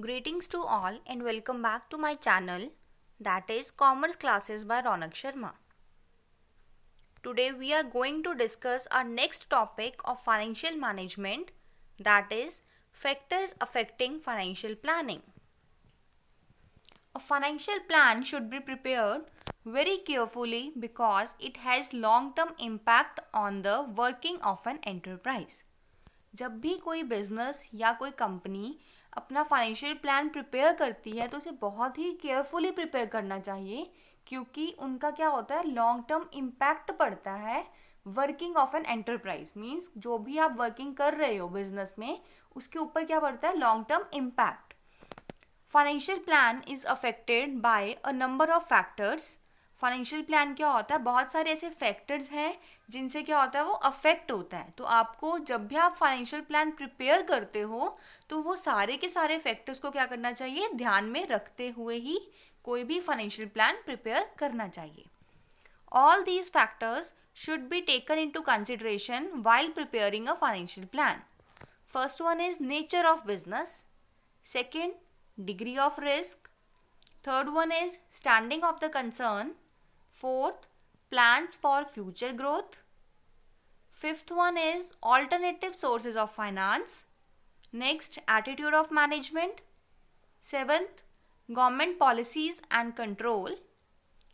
Greetings to all and welcome back to my channel, that is Commerce Classes by Ronak Sharma. Today we are going to discuss our next topic of financial management, that is factors affecting financial planning. A financial plan should be prepared very carefully because it has long-term impact on the working of an enterprise. जब भी कोई business या कोई company अपना financial plan prepare करती है तो उसे बहुत ही केयरफुली प्रिपेयर करना चाहिए, क्योंकि उनका क्या होता है, लॉन्ग टर्म इम्पैक्ट पड़ता है working of an enterprise. Means जो भी आप वर्किंग कर रहे हो बिजनेस में, उसके ऊपर क्या पड़ता है, long term impact. Financial plan is affected by a number of factors. Financial plan क्या होता है, बहुत सारे ऐसे फैक्टर्स हैं जिनसे क्या होता है, वो अफेक्ट होता है। तो आपको जब भी आप फाइनेंशियल प्लान प्रिपेयर करते हो तो वो सारे के सारे फैक्टर्स को क्या करना चाहिए, ध्यान में रखते हुए ही कोई भी फाइनेंशियल प्लान प्रिपेयर करना चाहिए। All these factors should be taken into consideration while preparing a financial plan. First one is nature of business. Second, degree of risk. Third one is standing of the concern. Fourth, plans for future growth. Fifth one is alternative sources of finance. Next, attitude of management. Seventh, government policies and control.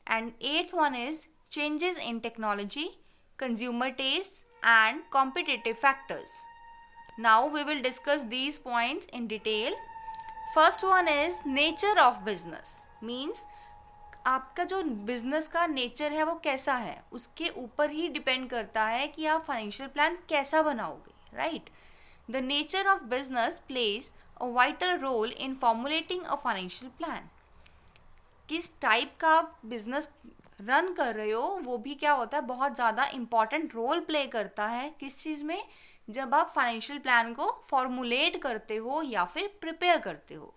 And eighth one is changes in technology, consumer tastes and competitive factors. Now we will discuss these points in detail. First one is nature of business. Means आपका जो business का nature है वो कैसा है, उसके ऊपर ही depend करता है कि आप फाइनेंशियल प्लान कैसा बनाओगे, right. The nature of business plays a vital role in formulating a financial plan. किस टाइप का आप बिजनेस रन कर रहे हो वो भी क्या होता है, बहुत ज़्यादा इम्पॉर्टेंट रोल प्ले करता है किस चीज़ में, जब आप फाइनेंशियल प्लान को फॉर्मुलेट करते हो या फिर प्रिपेयर करते हो।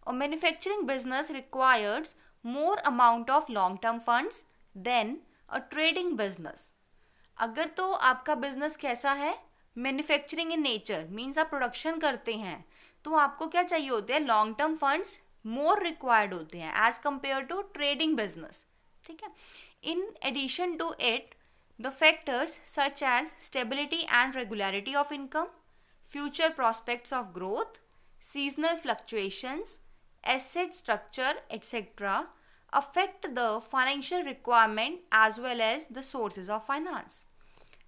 और manufacturing business requires more amount of long term funds than a trading business. अगर तो आपका बिजनेस कैसा है, मैन्युफैक्चरिंग इन नेचर, मीन्स आप प्रोडक्शन करते हैं, तो आपको क्या चाहिए होते हैं, long term funds more required होते हैं as compare to trading business, ठीक है। In addition to it the factors such as stability and regularity of income, future prospects of growth, seasonal fluctuations, asset structure etc. affect the financial requirement as well as the sources of finance.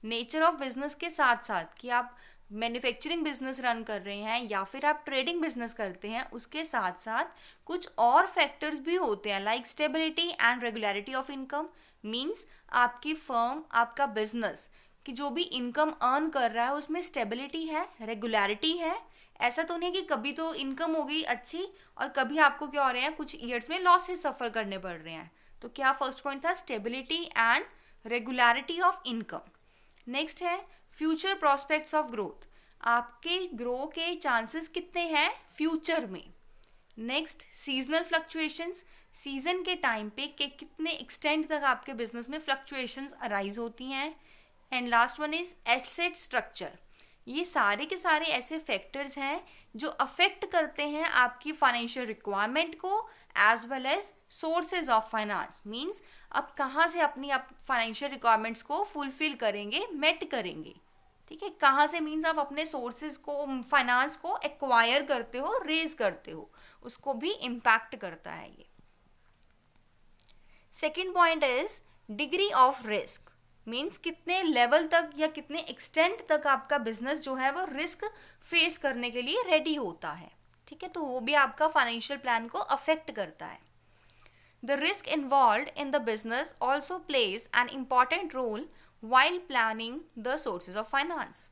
Nature of business के साथ साथ कि आप manufacturing business run कर रहे हैं या फिर आप ट्रेडिंग बिजनेस करते हैं, उसके साथ साथ कुछ और फैक्टर्स भी होते हैं like stability and regularity of income. Means आपकी फर्म, आपका बिजनेस कि जो भी इनकम अर्न कर रहा है उसमें स्टेबिलिटी है, रेगुलरिटी है। ऐसा तो नहीं कि कभी तो इनकम हो गई अच्छी और कभी आपको क्या हो रहे हैं, कुछ ईयर्स में लॉसेस सफ़र करने पड़ रहे हैं। तो क्या फर्स्ट पॉइंट था, stability and regularity of income. Next है फ्यूचर प्रॉस्पेक्ट्स ऑफ ग्रोथ, आपके ग्रो के चांसेस कितने हैं फ्यूचर में। नेक्स्ट सीजनल फ्लक्चुएशंस, सीजन के टाइम पे के कितने एक्सटेंड तक आपके बिजनेस में फ्लक्चुएशंस अराइज होती हैं। And last one is asset structure. ये सारे के सारे ऐसे फैक्टर्स हैं जो अफेक्ट करते हैं आपकी फाइनेंशियल रिक्वायरमेंट को as well as sources of finance. Means अब कहाँ से अपनी फाइनेंशियल रिक्वायरमेंट्स को फुलफिल करेंगे, मेट करेंगे, ठीक है। कहाँ से मींस आप अपने सोर्सेज को, फाइनेंस को एक्वायर करते हो, रेज करते हो, उसको भी इम्पैक्ट करता है ये। Second point is degree of risk. Means कितने लेवल तक या कितने एक्सटेंट तक आपका बिजनेस जो है वो रिस्क फेस करने के लिए रेडी होता है, ठीक है। तो वो भी आपका फाइनेंशियल प्लान को अफेक्ट करता है। The risk involve in the business also plays an important role while planning the sources of finance.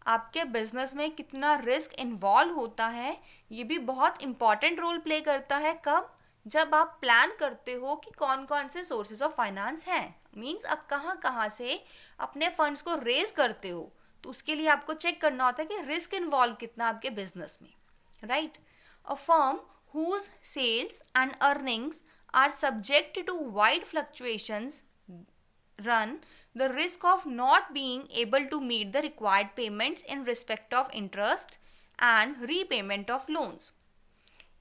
आपके बिजनेस में कितना रिस्क इन्वॉल्व होता है ये भी बहुत इंपॉर्टेंट रोल प्ले करता है। कब, जब आप प्लान करते हो कि कौन कौन से सोर्सेज ऑफ फाइनेंस हैं। मीन्स आप कहाँ कहाँ से अपने फंड्स को रेज करते हो, तो उसके लिए आपको चेक करना होता है कि रिस्क इन्वॉल्व कितना आपके बिजनेस में, right. A firm whose sales and earnings are subject to wide fluctuations run the risk of not being able to meet the required payments in respect of interest and repayment of loans.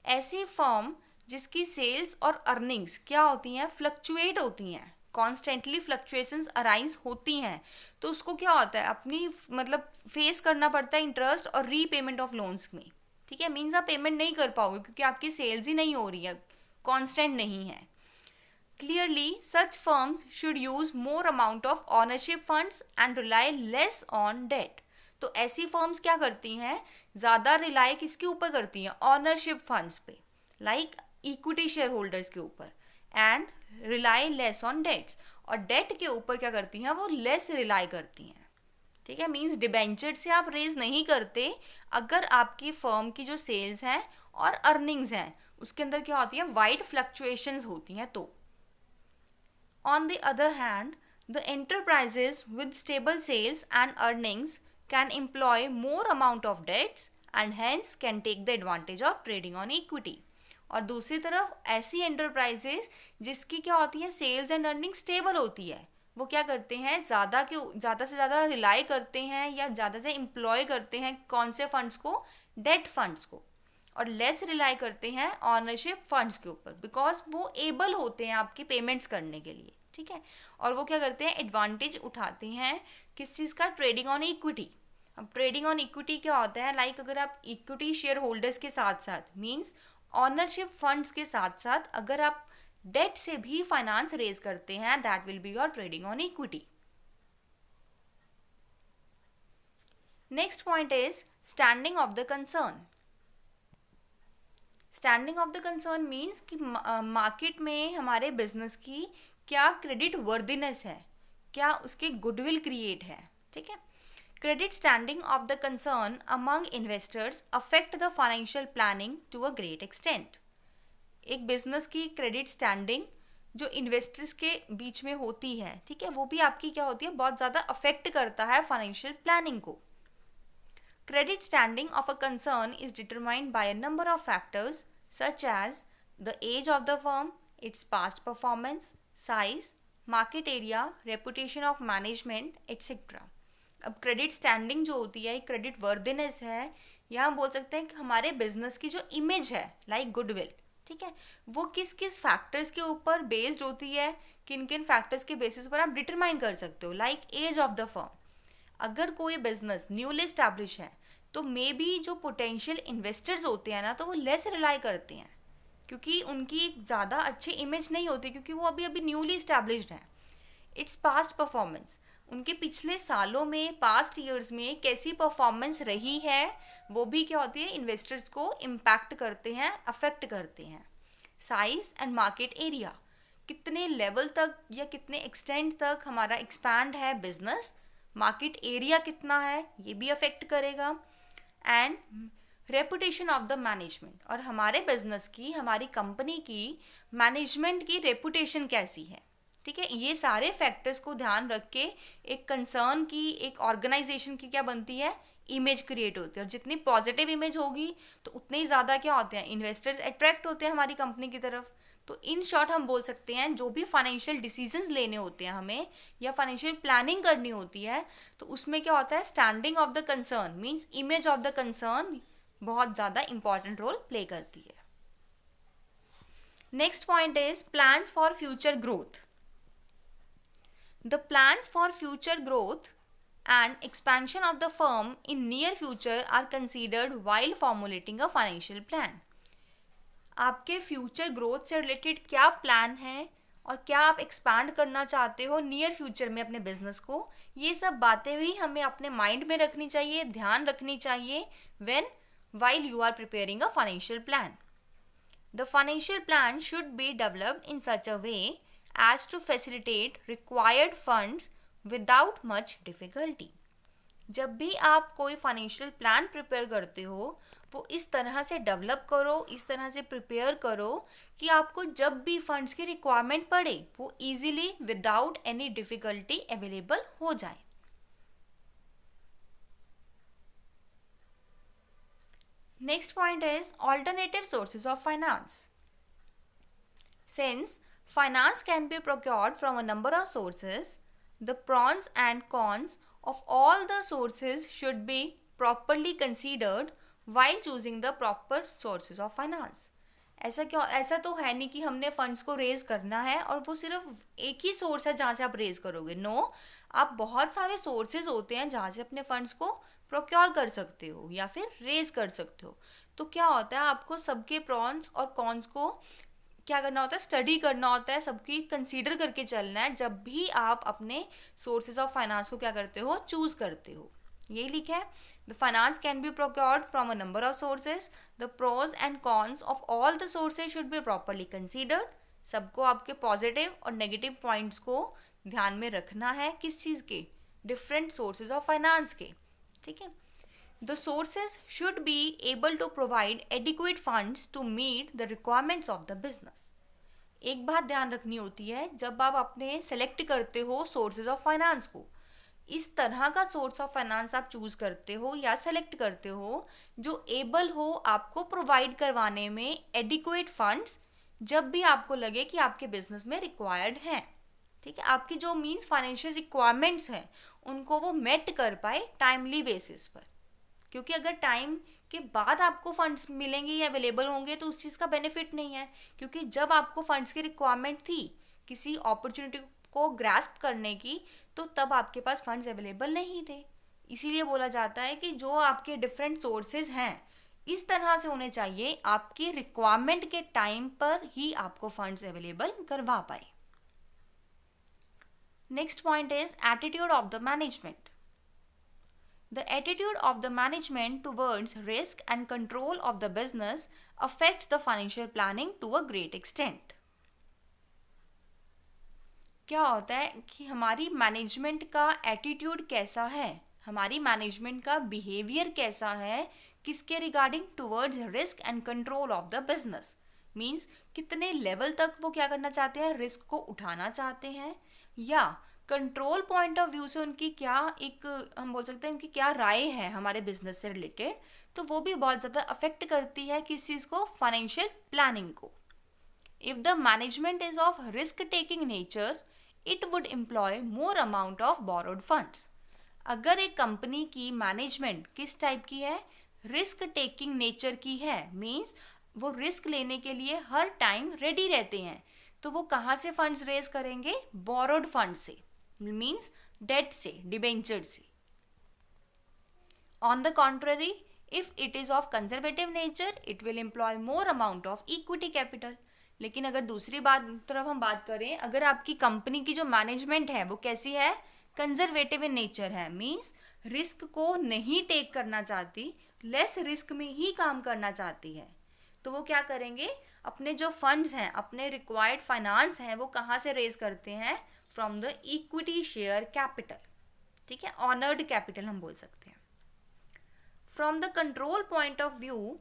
ऐसी firm जिसकी sales और earnings क्या होती हैं, fluctuate होती हैं, constantly fluctuations arise होती हैं, तो उसको क्या होता है, अपनी मतलब फेस करना पड़ता है इंटरेस्ट और रीपेमेंट ऑफ लोन्स में। ठीक है, मीन्स आप पेमेंट नहीं कर पाओगे क्योंकि आपकी सेल्स ही नहीं हो रही है, कॉन्स्टेंट नहीं है। Clearly, such firms should use more amount of ownership funds and rely less on debt. तो ऐसी फर्म्स क्या करती हैं, ज़्यादा रिलाई किसके ऊपर करती हैं, ऑनरशिप फंड्स पे, लाइक इक्विटी शेयर होल्डर्स के ऊपर, and rely less on debts, और डेट के ऊपर क्या करती हैं, वो लेस रिलाई करती हैं। ठीक है, मीन्स डिबेंचर से आप रेज नहीं करते अगर आपकी फर्म की जो सेल्स हैं और अर्निंग्स हैं उसके अंदर क्या होती है, वाइड फ्लक्चुएशंस होती हैं। तो on the other hand, the enterprises with stable sales and earnings can employ more amount of debts and hence can take the advantage of trading on equity. और दूसरी तरफ ऐसी एंटरप्राइजेस जिसकी क्या होती है, सेल्स एंड अर्निंग स्टेबल होती है, वो क्या करते हैं, ज़्यादा से ज़्यादा रिलाई करते हैं या ज़्यादा से एम्प्लॉय करते हैं कौन से फंड्स को, डेट फंड्स को, और लेस रिलाई करते हैं ऑनरशिप फंड्स के ऊपर, बिकॉज वो एबल होते हैं आपकी पेमेंट्स करने के लिए। ठीक है, और वो क्या करते हैं, एडवांटेज उठाते हैं किस चीज़ का, ट्रेडिंग ऑन इक्विटी। अब ट्रेडिंग ऑन इक्विटी क्या होता है, लाइक अगर आप इक्विटी शेयर होल्डर्स के साथ साथ, मीन्स ऑनरशिप फंड्स के साथ साथ अगर आप डेट से भी फाइनेंस रेज करते हैं, that will be your trading on equity. Next point is standing of the concern. Standing of the concern means कि मार्केट में हमारे बिजनेस की क्या क्रेडिट वर्दीनेस है, क्या उसके गुडविल क्रिएट है। ठीक है, credit standing of the concern among investors affect the financial planning to a great extent. एक बिजनेस की क्रेडिट स्टैंडिंग जो इन्वेस्टर्स के बीच में होती है, ठीक है, वो भी आपकी क्या होती है, बहुत ज़्यादा अफेक्ट करता है फाइनेंशियल प्लानिंग को। Credit standing of a concern is determined by a number of factors such as the age of the firm, its past performance, size, market area, reputation of management, etc. अब credit standing जो होती है, credit worthiness है, या हम बोल सकते हैं कि हमारे बिजनेस की जो इमेज है, लाइक गुडविल, ठीक है, वो किस किस फैक्टर्स के ऊपर बेस्ड होती है, किन किन फैक्टर्स के बेसिस पर आप डिटरमाइन कर सकते हो, like age of the firm. अगर कोई बिजनेस न्यूली स्टैब्लिश है तो मे बी जो पोटेंशियल इन्वेस्टर्स होते हैं ना, तो वो लेस रिलाई करते हैं क्योंकि उनकी ज़्यादा अच्छी इमेज नहीं होती, क्योंकि वो अभी अभी न्यूली स्टैब्लिश्ड हैं। इट्स पास्ट परफॉर्मेंस, उनके पिछले सालों में, पास्ट ईयर्स में कैसी परफॉर्मेंस रही है, वो भी क्या होती है, इन्वेस्टर्स को इम्पैक्ट करते हैं, अफेक्ट करते हैं। साइज एंड मार्केट एरिया, कितने लेवल तक या कितने एक्सटेंट तक हमारा एक्सपैंड है बिजनेस, मार्केट एरिया कितना है, ये भी अफेक्ट करेगा। And reputation of the management, और हमारे बिजनेस की, हमारी कंपनी की मैनेजमेंट की रेपुटेशन कैसी है। ठीक है, ये सारे फैक्टर्स को ध्यान रख के एक कंसर्न की, एक ऑर्गेनाइजेशन की क्या बनती है, इमेज क्रिएट होती है। और जितनी पॉजिटिव इमेज होगी तो उतने ही ज़्यादा क्या होते हैं, इन्वेस्टर्स अट्रैक्ट होते हैं हमारी कंपनी की तरफ। तो इन शॉर्ट हम बोल सकते हैं जो भी फाइनेंशियल डिसीजंस लेने होते हैं हमें, या फाइनेंशियल प्लानिंग करनी होती है, तो उसमें क्या होता है, standing of the concern means image of the concern बहुत ज़्यादा इंपॉर्टेंट रोल प्ले करती है। Next point is plans for future growth. The plans for future growth and expansion of the firm in near future are considered while formulating a financial plan. आपके future growth से related क्या plan है और क्या आप expand करना चाहते हो नियर फ्यूचर में अपने बिजनेस को, ये सब बातें भी हमें अपने माइंड में रखनी चाहिए, ध्यान रखनी चाहिए when while you are preparing a financial plan. The financial plan should be developed in such a way as to facilitate required funds without much difficulty. जब भी आप कोई फाइनेंशियल प्लान प्रिपेयर करते हो, वो इस तरह से डेवलप करो, इस तरह से प्रिपेयर करो कि आपको जब भी फंड्स की रिक्वायरमेंट पड़े वो easily without any difficulty available हो जाए। Next point is alternative sources of finance. Since finance can be procured from a number of sources, the pros and cons of all the sources should be properly considered while choosing the proper sources of finance. ऐसा तो है नहीं कि हमने funds को raise करना है और वो सिर्फ एक ही सोर्स है जहाँ से आप रेज करोगे। नो, आप बहुत सारे सोर्सेज होते हैं जहाँ से अपने फंड्स को प्रोक्योर कर सकते हो या फिर रेज कर सकते हो। तो क्या होता है, आपको सबके प्रॉन्स और कॉन्स को क्या करना होता है, स्टडी करना होता है, सबकी कंसीडर करके चलना है जब भी आप अपने सोर्सेज ऑफ फाइनेंस को क्या करते हो, चूज करते हो। यही लिखा है, the finance can be procured from a number of sources, the pros and cons of all the sources should be properly considered. सबको आपके पॉजिटिव और नेगेटिव पॉइंट्स को ध्यान में रखना है, किस चीज़ के, डिफरेंट सोर्सेज ऑफ फाइनेंस के। ठीक है, the sources should be able to provide adequate funds to meet the requirements of the business। एक बात ध्यान रखनी होती है, जब आप अपने सेलेक्ट करते हो सोर्सेज ऑफ फाइनेंस को, इस तरह का सोर्स ऑफ फाइनेंस आप चूज करते हो या सेलेक्ट करते हो जो एबल हो आपको प्रोवाइड करवाने में एडिक्वेट फंड्स जब भी आपको लगे कि आपके बिजनेस में रिक्वायर्ड है। ठीक है, आपकी जो मीन्स फाइनेंशियल रिक्वायरमेंट्स हैं उनको वो मेट कर पाए टाइमली बेसिस पर। क्योंकि अगर टाइम के बाद आपको फंड्स मिलेंगे या अवेलेबल होंगे तो उस चीज़ का बेनिफिट नहीं है, क्योंकि जब आपको फंड्स की रिक्वायरमेंट थी किसी अपॉर्चुनिटी को ग्रास्प करने की, तो तब आपके पास फंड्स अवेलेबल नहीं थे। इसीलिए बोला जाता है कि जो आपके डिफरेंट सोर्सेज हैं इस तरह से होने चाहिए, आपकी रिक्वायरमेंट के टाइम पर ही आपको फंड्स अवेलेबल करवा पाए। Next point is attitude of the management. The attitude of the management towards risk and control of the business affects the financial planning to a great extent। क्या होता है कि हमारी मैनेजमेंट का एटीट्यूड कैसा है, हमारी मैनेजमेंट का बिहेवियर कैसा है, किसके regarding, towards risk and control of the business. Means कितने लेवल तक वो क्या करना चाहते हैं, रिस्क को उठाना चाहते हैं, या कंट्रोल पॉइंट ऑफ व्यू से उनकी क्या, एक हम बोल सकते हैं उनकी क्या राय है हमारे बिजनेस से रिलेटेड। तो वो भी बहुत ज़्यादा अफेक्ट करती है किस चीज़ को, फाइनेंशियल प्लानिंग को। If the management is of risk taking nature it would employ more amount of borrowed funds. अगर एक कंपनी की मैनेजमेंट किस टाइप की है, रिस्क टेकिंग नेचर की है, मीन्स वो रिस्क लेने के लिए हर टाइम रेडी रहते हैं, तो वो कहाँ से फंड्स रेज करेंगे, बोरोड फंड से, मीन्स डेट से, डिबेंचर से। On the contrary, if it is of conservative nature it will employ more amount of equity capital. लेकिन अगर दूसरी तरफ हम बात करें, अगर आपकी कंपनी की जो मैनेजमेंट है वो कैसी है, कंजर्वेटिव इन नेचर है, मीन्स रिस्क को नहीं टेक करना चाहती, लेस रिस्क में ही काम करना चाहती है, तो वो क्या करेंगे, अपने जो फंड्स हैं, अपने रिक्वायर्ड फाइनेंस हैं, वो कहाँ से रेज करते हैं, from the equity share capital. ठीक है, ऑनर्ड कैपिटल हम बोल सकते हैं। From the control point of view,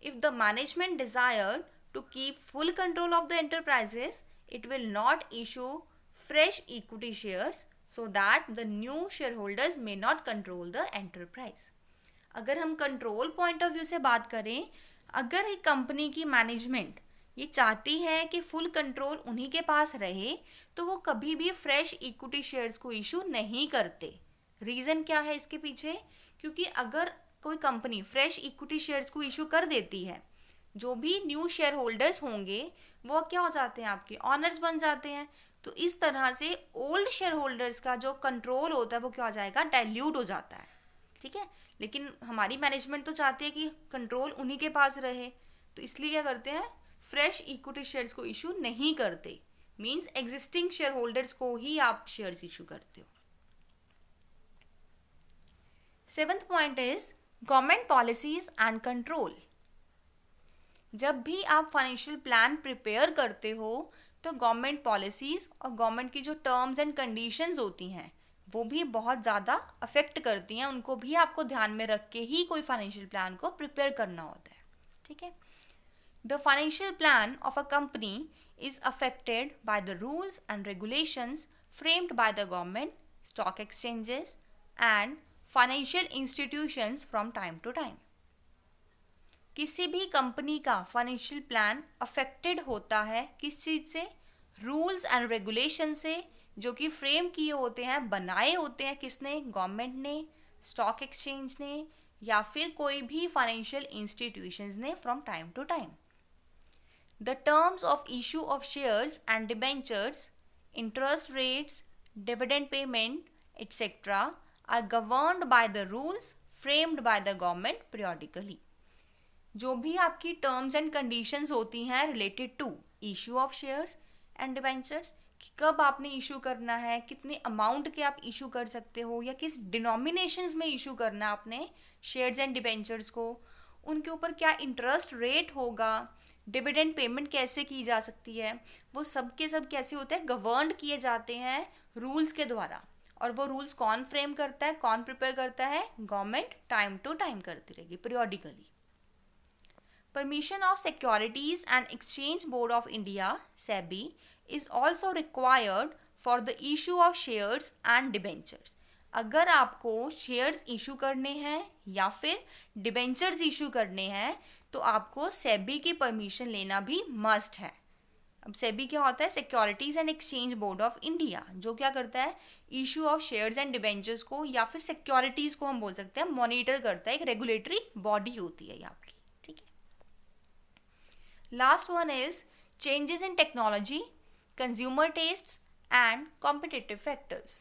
if the management desire to keep full control of the enterprises it will not issue fresh equity shares so that the new share holders may not control the enterprise. अगर हम control point of view से बात करें, अगर एक company की management ये चाहती है कि फुल कंट्रोल उन्हीं के पास रहे, तो वो कभी भी फ्रेश इक्विटी शेयर्स को इशू नहीं करते। रीज़न क्या है इसके पीछे, क्योंकि अगर कोई कंपनी फ्रेश इक्विटी शेयर्स को इशू कर देती है, जो भी न्यू शेयर होल्डर्स होंगे वो क्या हो जाते हैं, आपके ऑनर्स बन जाते हैं। तो इस तरह से ओल्ड शेयर होल्डर्स का जो कंट्रोल होता है वो क्या हो जाएगा, डाइल्यूट हो जाता है। ठीक है, लेकिन हमारी मैनेजमेंट तो चाहती है कि कंट्रोल उन्हीं के पास रहे, तो इसलिए क्या करते हैं, फ्रेश इक्विटी शेयर्स को इशू नहीं करते, मींस एग्जिस्टिंग शेयर होल्डर्स को ही आप शेयर्स इशू करते हो। Seventh point is government policies and control. जब भी आप फाइनेंशियल प्लान प्रिपेयर करते हो तो गवर्नमेंट पॉलिसीज और गवर्नमेंट की जो टर्म्स एंड कंडीशंस होती हैं वो भी बहुत ज़्यादा अफेक्ट करती हैं, उनको भी आपको ध्यान में रख के ही कोई फाइनेंशियल प्लान को प्रिपेयर करना होता है। ठीक है, the financial plan of a company is affected by the rules and regulations framed by the government, stock exchanges and financial institutions from time to time। किसी भी कंपनी का फाइनेंशियल प्लान अफेक्टेड होता है किस चीज़ से, रूल्स एंड रेगुलेशन से, जो कि फ्रेम किए होते हैं, बनाए होते हैं किसने, गवर्नमेंट ने, स्टॉक एक्सचेंज ने, या फिर कोई भी फाइनेंशियल इंस्टीट्यूशंस ने from time to time. The terms of issue of shares and debentures, interest rates, dividend payment, etc. are governed by the rules framed by the government periodically. जो भी आपकी terms and conditions होती हैं related to issue of shares and debentures, कि कब आपने issue करना है, कितने अमाउंट के आप इशू कर सकते हो या किस डिनोमिनेशंस में इशू करना है आपने शेयर्स एंड डिबेंचर्स को, उनके ऊपर क्या इंटरेस्ट रेट होगा, डिविडेंड पेमेंट कैसे की जा सकती है, वो सब के सब कैसे होते हैं, गवर्नड किए जाते हैं रूल्स के द्वारा. और वो रूल्स कौन फ्रेम करता है, कौन प्रिपेयर करता है, गवर्नमेंट टाइम टू टाइम करती रहेगी periodically. Permission of Securities and Exchange Board of India (SEBI) is also required for the issue of shares and debentures. अगर आपको शेयर्स इशू करने हैं या फिर डिबेंचर्स इशू करने हैं तो आपको सेबी की परमिशन लेना भी मस्ट है. अब सेबी क्या होता है, securities and exchange board of India, जो क्या करता है issue of shares and debentures को या फिर सिक्योरिटीज को हम बोल सकते हैं मॉनिटर करता है. एक रेगुलेटरी बॉडी होती है ये आपकी. Last one is changes in technology, consumer tastes and competitive factors.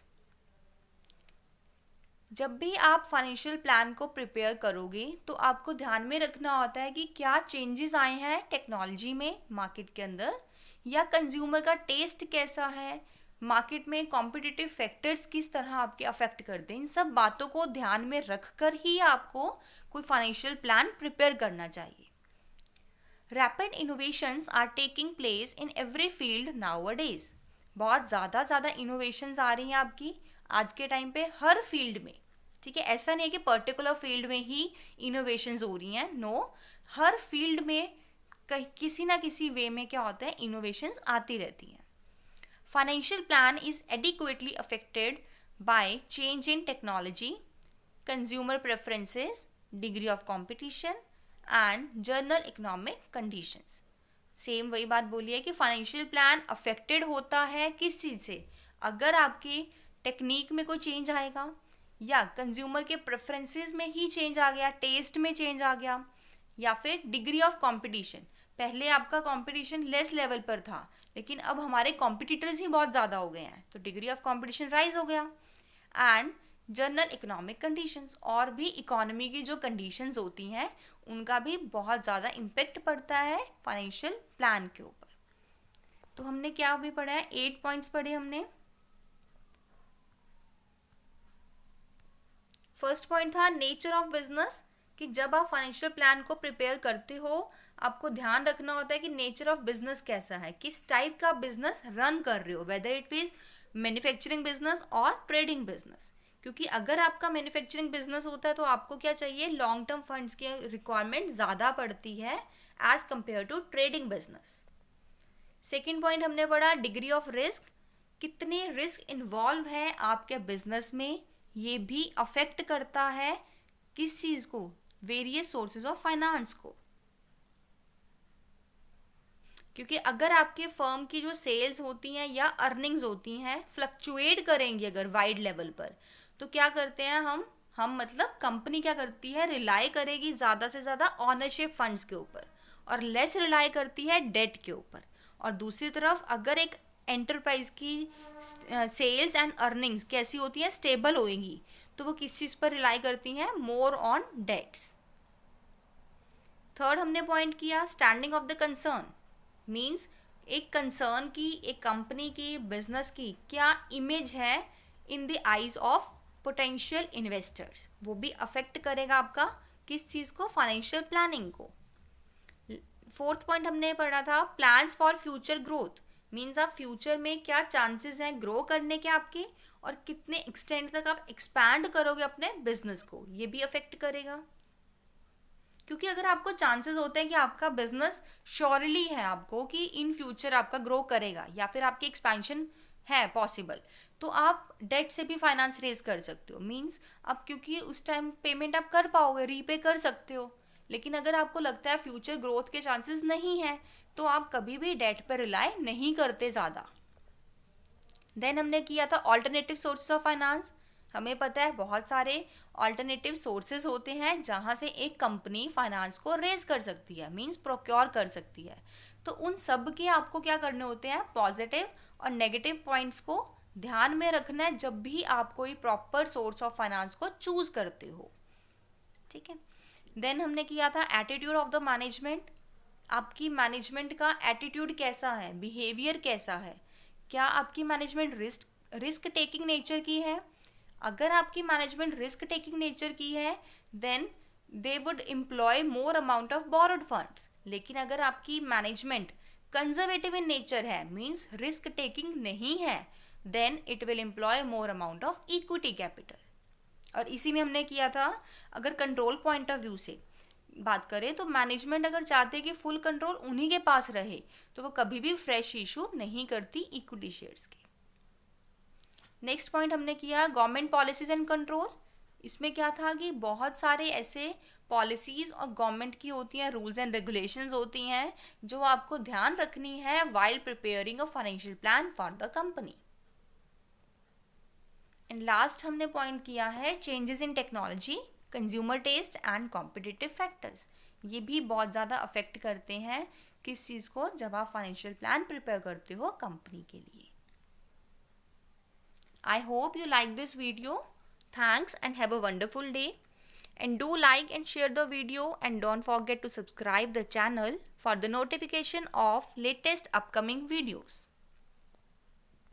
जब भी आप फाइनेंशियल प्लान को प्रिपेयर करोगे तो आपको ध्यान में रखना होता है कि क्या चेंजेस आए हैं टेक्नोलॉजी में मार्केट के अंदर, या कंज्यूमर का टेस्ट कैसा है, मार्केट में कॉम्पिटिटिव फैक्टर्स किस तरह आपके अफेक्ट करते हैं. इन सब बातों को ध्यान में रखकर ही आपको कोई फाइनेंशियल प्लान प्रिपेयर करना चाहिए. Rapid innovations are taking place in every field nowadays. बहुत ज़्यादा इनोवेशंस आ रही हैं आपकी आज के टाइम पे हर फील्ड में. ठीक है, ऐसा नहीं है कि पर्टिकुलर फील्ड में ही इनोवेशंस हो रही हैं. नो, हर फील्ड में किसी ना किसी वे में क्या होता है, इनोवेशंस आती रहती हैं. Financial plan is adequately affected by change in technology, consumer preferences, degree of competition and general economic conditions. Same वही बात बोली है कि फाइनेंशियल प्लान अफेक्टेड होता है किस चीज़ से, अगर आपकी टेक्निक में कोई चेंज आएगा या कंज्यूमर के प्रेफरेंसेस में ही चेंज आ गया, टेस्ट में चेंज आ गया, या फिर डिग्री ऑफ कंपटीशन. पहले आपका कंपटीशन लेस लेवल पर था लेकिन अब हमारे कॉम्पिटिटर्स ही बहुत ज़्यादा हो गए हैं तो डिग्री ऑफ कंपटीशन राइज हो गया. एंड जनरल इकोनॉमिक कंडीशंस, और भी इकोनॉमी की जो कंडीशंस होती हैं उनका भी बहुत ज़्यादा इम्पेक्ट पड़ता है फाइनेंशियल प्लान के ऊपर. तो हमने क्या अभी पढ़ा है, 8 पॉइंट्स पढ़े हमने. फर्स्ट पॉइंट था नेचर ऑफ बिजनेस, कि जब आप फाइनेंशियल प्लान को प्रिपेयर करते हो आपको ध्यान रखना होता है कि नेचर ऑफ बिजनेस कैसा है, किस टाइप का बिजनेस रन कर रहे हो, whether it is manufacturing business और ट्रेडिंग बिजनेस. क्योंकि अगर आपका मैन्युफैक्चरिंग बिजनेस होता है तो आपको क्या चाहिए, लॉन्ग टर्म फंड्स की रिक्वायरमेंट ज़्यादा पड़ती है as compare to trading business. Second point हमने पढ़ा डिग्री ऑफ रिस्क, कितने रिस्क इन्वॉल्व है आपके बिजनेस में, ये भी अफेक्ट करता है किस चीज़ को, वेरियस सोर्सेज ऑफ फाइनेंस को. क्योंकि अगर आपके फर्म की जो सेल्स होती हैं या अर्निंग्स होती हैं फ्लक्चुएट करेंगी अगर वाइड लेवल पर, तो क्या करते हैं हम मतलब कंपनी क्या करती है, रिलाई करेगी ज़्यादा से ज़्यादा ऑनरशिप फंड्स के ऊपर और लेस रिलाई करती है डेट के ऊपर. और दूसरी तरफ अगर एक एंटरप्राइज की सेल्स एंड अर्निंग्स कैसी होती हैं, स्टेबल होएंगी, तो वो किस चीज़ पर रिलाई करती हैं, मोर ऑन डेट्स. थर्ड हमने पॉइंट किया standing of the concern, means एक कंसर्न की, एक कंपनी की, बिजनेस की क्या इमेज है in the eyes of potential investors, वो भी अफेक्ट करेगा आपका किस चीज़ को, फाइनेंशियल प्लानिंग को. फोर्थ पॉइंट हमने पढ़ा था plans for future growth, means आप फ्यूचर में क्या चांसेस हैं ग्रो करने के आपके और कितने एक्सटेंड तक आप एक्सपैंड करोगे अपने बिजनेस को, ये भी अफेक्ट करेगा. क्योंकि अगर आपको चांसेस होते हैं कि आपका बिजनेस श्योरली है आपको कि इन फ्यूचर आपका ग्रो करेगा या फिर आपकी एक्सपेंशन है पॉसिबल, तो आप डेट से भी फाइनेंस रेज कर सकते हो. मींस अब क्योंकि उस टाइम पेमेंट आप कर पाओगे, रीपे कर सकते हो. लेकिन अगर आपको लगता है फ्यूचर ग्रोथ के चांसेस नहीं है तो आप कभी भी डेट पर रिलाई नहीं करते ज़्यादा. देन हमने किया था ऑल्टरनेटिव सोर्सेज ऑफ फाइनेंस, हमें पता है बहुत सारे ऑल्टरनेटिव सोर्सेज होते हैं जहाँ से एक कंपनी फाइनेंस को रेज कर सकती है, मींस प्रोक्योर कर सकती है। तो उन सब के आपको क्या करने होते हैं, पॉजिटिव और नेगेटिव पॉइंट्स को ध्यान में रखना है जब भी आप कोई प्रॉपर सोर्स ऑफ फाइनेंस को चूज करते हो। ठीक है। देन हमने किया था एटीट्यूड ऑफ द मैनेजमेंट। आपकी मैनेजमेंट का एटीट्यूड कैसा है, बिहेवियर कैसा है, क्या आपकी मैनेजमेंट रिस्क टेकिंग नेचर की है। अगर आपकी मैनेजमेंट रिस्क टेकिंग नेचर की है then they would employ more amount of borrowed funds. लेकिन अगर आपकी मैनेजमेंट कंजर्वेटिव इन नेचर है, मीन्स रिस्क टेकिंग नहीं है, then it will employ more amount of equity capital. और इसी में हमने किया था, अगर कंट्रोल पॉइंट ऑफ व्यू से बात करें तो मैनेजमेंट अगर चाहते कि फुल कंट्रोल उन्हीं के पास रहे तो वो कभी भी फ्रेश इशू नहीं करती इक्विटी शेयर्स के। नेक्स्ट पॉइंट हमने किया गवर्नमेंट पॉलिसीज एंड कंट्रोल। इसमें क्या था कि बहुत सारे ऐसे पॉलिसीज और गवर्नमेंट की होती हैं, रूल्स एंड रेगुलेशंस होती हैं जो आपको ध्यान रखनी है while preparing a financial plan for the company. And last हमने पॉइंट किया है changes in technology, consumer taste and competitive factors. ये भी बहुत ज़्यादा अफेक्ट करते हैं किस चीज़ को, जब आप फाइनेंशियल प्लान प्रिपेयर करते हो कंपनी के लिए। I hope you like this video. Thanks and have a wonderful day. And do like and share the video and don't forget to subscribe the channel for the notification of latest upcoming videos.